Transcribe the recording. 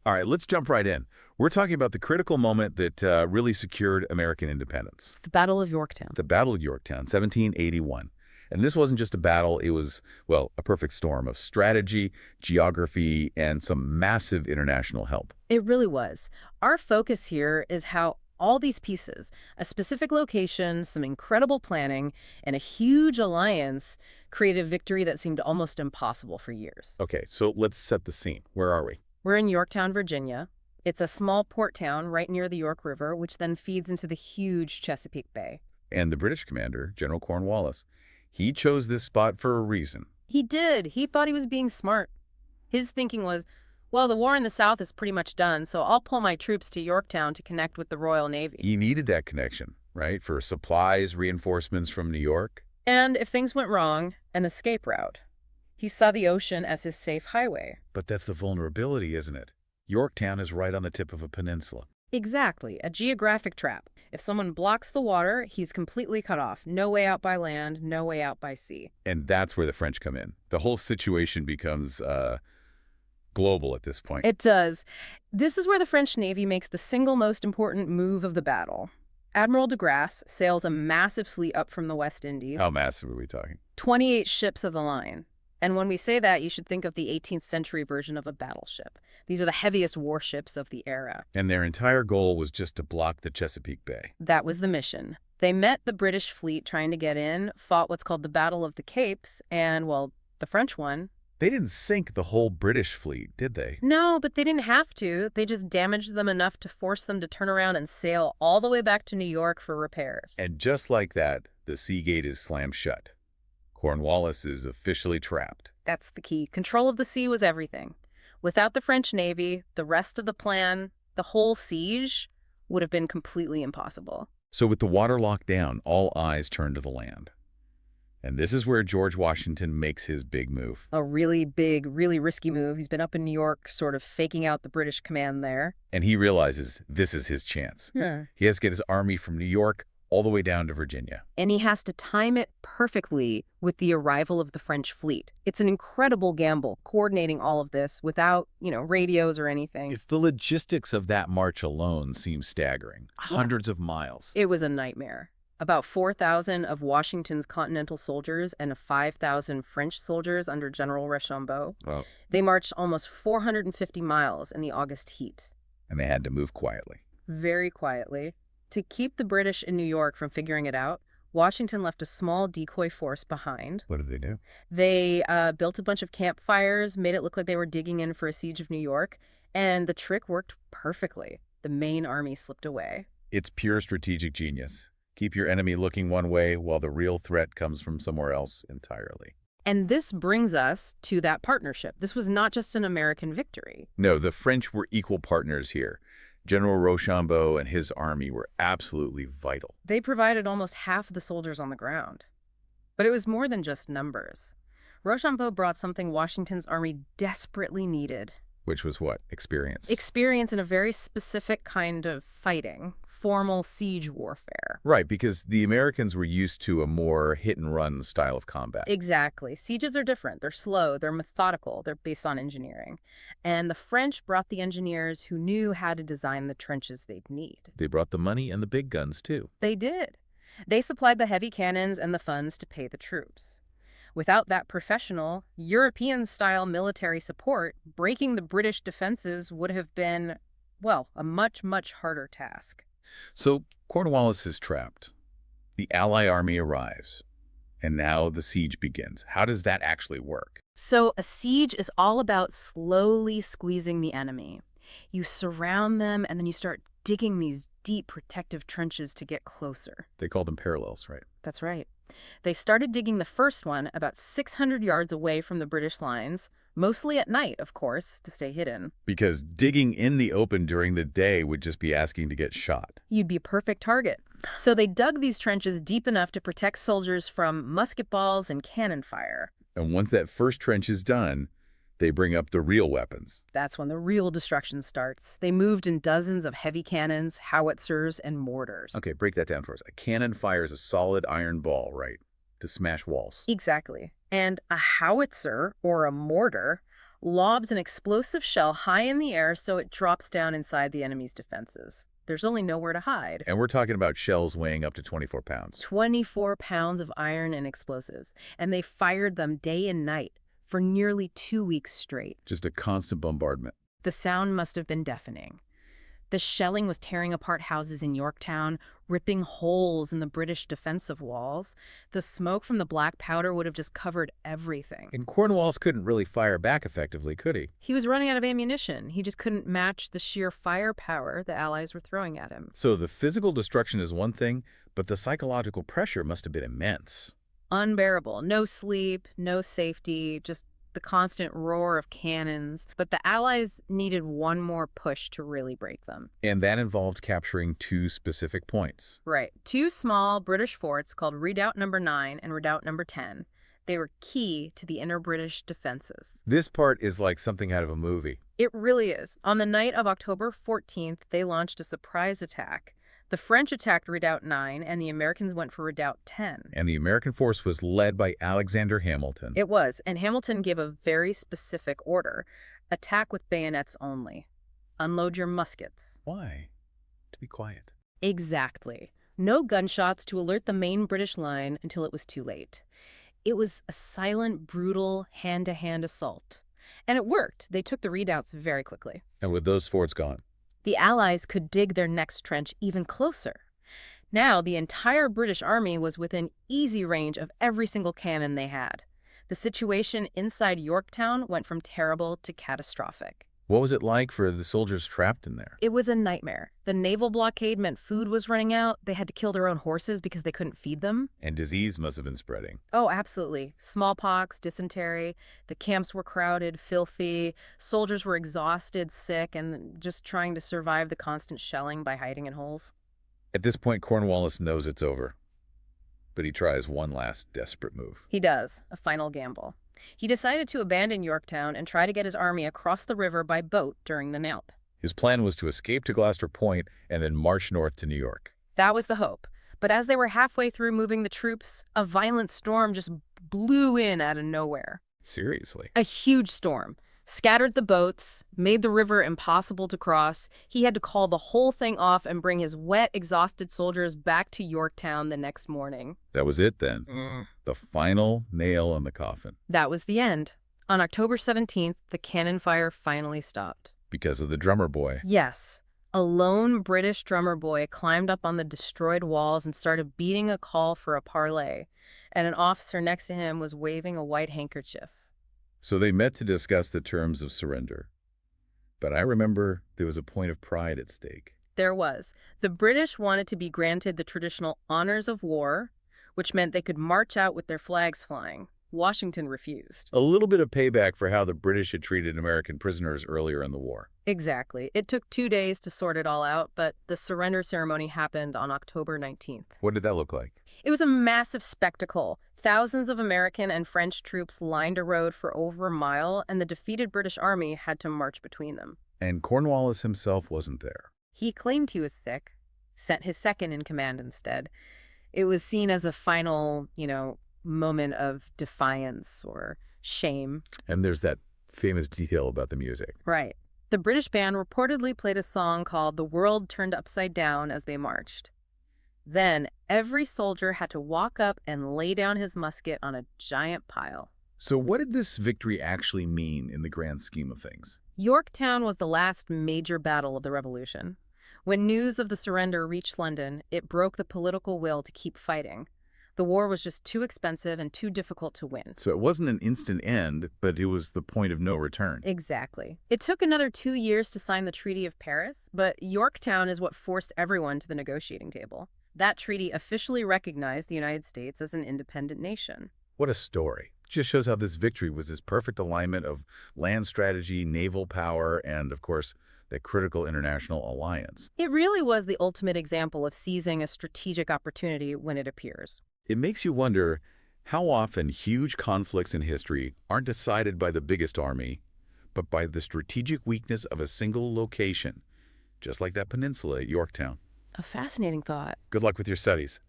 All right, let's jump right in. We're talking about the critical moment that really secured American independence. The Battle of Yorktown. The Battle of Yorktown, 1781. And this wasn't just a battle, it was, well, a perfect storm of strategy, geography, and some massive international help. It really was. Our focus here is how all these pieces, a specific location, some incredible planning, and a huge alliance created a victory that seemed almost impossible for years. Okay, so let's set the scene. Where are we? We're in Yorktown, Virginia. It's a small port town right near the York River, which then feeds into the huge Chesapeake Bay. And the British commander, General Cornwallis, he chose this spot for a reason. He did. He thought he was being smart. His thinking was, well, the war in the South is pretty much done, so I'll pull my troops to Yorktown to connect with the Royal Navy. He needed that connection, right, for supplies, reinforcements from New York. And if things went wrong, an escape route. He saw the ocean as his safe highway. But that's the vulnerability, isn't it? Yorktown is right on the tip of a peninsula. Exactly, a geographic trap. If someone blocks the water, he's completely cut off. No way out by land, no way out by sea. And that's where the French come in. The whole situation becomes global at this point. It does. This is where the French Navy makes the single most important move of the battle. Admiral de Grasse sails a massive fleet up from the West Indies. How massive are we talking? 28 ships of the line. And when we say that, you should think of the 18th century version of a battleship. These are the heaviest warships of the era. And their entire goal was just to block the Chesapeake Bay. That was the mission. They met the British fleet trying to get in, fought what's called the Battle of the Capes, and, well, the French won. They didn't sink the whole British fleet, did they? No, but they didn't have to. They just damaged them enough to force them to turn around and sail all the way back to New York for repairs. And just like that, the sea gate is slammed shut. Cornwallis is officially trapped. That's the key. Control of the sea was everything. Without the French Navy, the rest of the plan, the whole siege, would have been completely impossible. So with the water locked down, all eyes turn to the land. And this is where George Washington makes his big move. A really big, really risky move. He's been up in New York, sort of faking out the British command there. And he realizes this is his chance. He has to get his army from New York all the way down to Virginia. And he has to time it perfectly with the arrival of the French fleet. It's an incredible gamble, coordinating all of this without, radios or anything. It's the logistics of that march alone seems staggering. Hundreds of miles. It was a nightmare. About 4,000 of Washington's Continental soldiers and 5,000 French soldiers under General Rochambeau. Wow. They marched almost 450 miles in the August heat. And they had to move quietly. Very quietly. To keep the British in New York from figuring it out, Washington left a small decoy force behind. What did they do? They built a bunch of campfires, made it look like they were digging in for a siege of New York, and the trick worked perfectly. The main army slipped away. It's pure strategic genius. Keep your enemy looking one way while the real threat comes from somewhere else entirely. And this brings us to that partnership. This was not just an American victory. No, the French were equal partners here. General Rochambeau and his army were absolutely vital. They provided almost half the soldiers on the ground. But it was more than just numbers. Rochambeau brought something Washington's army desperately needed. Which was what? Experience. Experience in a very specific kind of fighting, formal siege warfare. Right, because the Americans were used to a more hit-and-run style of combat. Exactly. Sieges are different. They're slow, they're methodical, they're based on engineering. And the French brought the engineers who knew how to design the trenches they'd need. They brought the money and the big guns, too. They did. They supplied the heavy cannons and the funds to pay the troops. Without that professional, European-style military support, breaking the British defenses would have been, well, a much, much harder task. So Cornwallis is trapped. The Ally army arrives. And now the siege begins. How does that actually work? So a siege is all about slowly squeezing the enemy. You surround them, and then you start digging these deep protective trenches to get closer. They call them parallels, right? That's right. They started digging the first one about 600 yards away from the British lines, mostly at night, of course, to stay hidden. Because digging in the open during the day would just be asking to get shot. You'd be a perfect target. So they dug these trenches deep enough to protect soldiers from musket balls and cannon fire. And once that first trench is done, they bring up the real weapons. That's when the real destruction starts. They moved in dozens of heavy cannons, howitzers, and mortars. Okay, break that down for us. A cannon fires a solid iron ball, right, to smash walls. Exactly. And a howitzer, or a mortar, lobs an explosive shell high in the air so it drops down inside the enemy's defenses. There's only nowhere to hide. And we're talking about shells weighing up to 24 pounds. 24 pounds of iron and explosives, and they fired them day and night for nearly 2 weeks straight. Just a constant bombardment. The sound must have been deafening. The shelling was tearing apart houses in Yorktown, ripping holes in the British defensive walls. The smoke from the black powder would have just covered everything. And Cornwallis couldn't really fire back effectively, could he? He was running out of ammunition. He just couldn't match the sheer firepower the Allies were throwing at him. So the physical destruction is one thing, but the psychological pressure must have been immense. Unbearable. No sleep, no safety, just the constant roar of cannons. But the Allies needed one more push to really break them. And that involved capturing 2 specific points. Right. 2 small British forts called Redoubt Number 9 and Redoubt Number 10. They were key to the inner British defenses. This part is like something out of a movie. It really is. On the night of October 14th, they launched a surprise attack. The French attacked Redoubt 9, and the Americans went for Redoubt 10. And the American force was led by Alexander Hamilton. It was, and Hamilton gave a very specific order. Attack with bayonets only. Unload your muskets. Why? To be quiet. Exactly. No gunshots to alert the main British line until it was too late. It was a silent, brutal, hand-to-hand assault. And it worked. They took the redoubts very quickly. And with those forts gone, the Allies could dig their next trench even closer. Now, the entire British army was within easy range of every single cannon they had. The situation inside Yorktown went from terrible to catastrophic. what was it like for the soldiers trapped in there? It was a nightmare. The naval blockade meant food was running out. They had to kill their own horses because they couldn't feed them. And disease must have been spreading. Oh, absolutely. Smallpox, dysentery. The camps were crowded, filthy. Soldiers were exhausted, sick, and just trying to survive the constant shelling by hiding in holes. At this point, Cornwallis knows it's over. But he tries one last desperate move. He does, a final gamble. He decided to abandon Yorktown and try to get his army across the river by boat during the night. His plan was to escape to Gloucester Point and then march north to New York. That was the hope. But as they were halfway through moving the troops, a violent storm just blew in out of nowhere. Seriously. A huge storm. Scattered the boats, made the river impossible to cross. He had to call the whole thing off and bring his wet, exhausted soldiers back to Yorktown the next morning. That was it then. The final nail in the coffin. That was the end. On October 17th, the cannon fire finally stopped. Because of the drummer boy. Yes. A lone British drummer boy climbed up on the destroyed walls and started beating a call for a parley. And an officer next to him was waving a white handkerchief. So they met to discuss the terms of surrender. But I remember there was a point of pride at stake. There was. The British wanted to be granted the traditional honors of war, which meant they could march out with their flags flying. Washington refused. A little bit of payback for how the British had treated American prisoners earlier in the war. Exactly. It took 2 days to sort it all out, but the surrender ceremony happened on October 19th. What did that look like? It was a massive spectacle. Thousands of American and French troops lined a road for over a mile, and the defeated British army had to march between them. And Cornwallis himself wasn't there. He claimed he was sick, sent his second in command instead. It was seen as a final, moment of defiance or shame. And there's that famous detail about the music. Right. The British band reportedly played a song called "The World Turned Upside Down" as they marched. Then, every soldier had to walk up and lay down his musket on a giant pile. So what did this victory actually mean in the grand scheme of things? Yorktown was the last major battle of the Revolution. When news of the surrender reached London, it broke the political will to keep fighting. The war was just too expensive and too difficult to win. So it wasn't an instant end, but it was the point of no return. Exactly. It took another 2 years to sign the Treaty of Paris, but Yorktown is what forced everyone to the negotiating table. That treaty officially recognized the United States as an independent nation. What a story. It just shows how this victory was this perfect alignment of land strategy, naval power, and, of course, that critical international alliance. It really was the ultimate example of seizing a strategic opportunity when it appears. It makes you wonder how often huge conflicts in history aren't decided by the biggest army, but by the strategic weakness of a single location, just like that peninsula at Yorktown. A fascinating thought. Good luck with your studies.